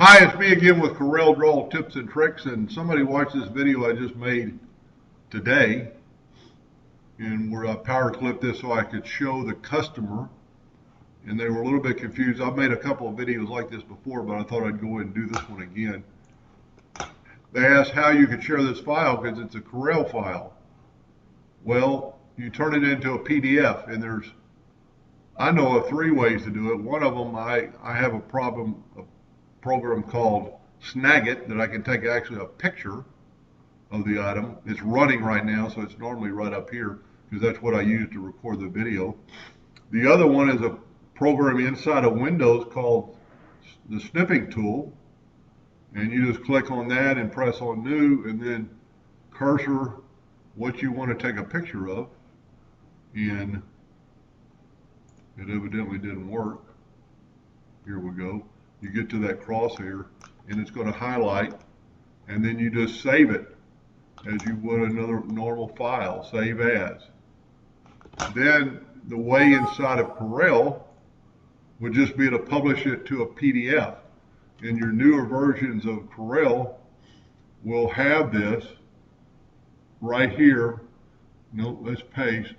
Hi, it's me again with Corel Draw Tips and Tricks, and somebody watched this video I just made today, and I power clipped this so I could show the customer, and they were a little bit confused. I've made a couple of videos like this before, but I thought I'd go ahead and do this one again. They asked how you could share this file because it's a Corel file. Well, you turn it into a PDF, and I know of 3 ways to do it. One of them, I have a program called Snagit that I can take actually a picture of the item. It's running right now, so it's normally right up here because that's what I use to record the video. The other one is a program inside of Windows called the snipping tool, and you just click on that and press on new, and then cursor what you want to take a picture of, and it evidently didn't work. Here we go. You get to that crosshair and it's going to highlight, and then you just save it as you would another normal file, save as. Then the way inside of Corel would just be to publish it to a PDF, and your newer versions of Corel will have this right here. No, let's paste.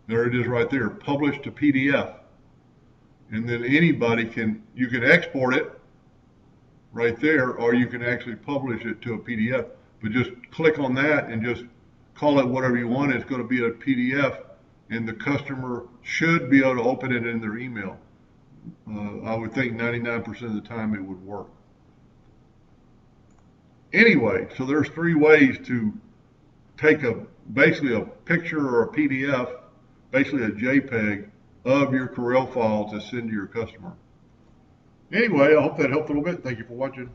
There it is right there, publish to PDF. And then anybody you can export it right there, or you can actually publish it to a PDF. But just click on that and just call it whatever you want. It's going to be a PDF, and the customer should be able to open it in their email. I would think 99% of the time it would work. Anyway, so there's 3 ways to take basically a picture or a PDF, basically a JPEG, of your Corel file to send to your customer. Anyway, I hope that helped a little bit. Thank you for watching.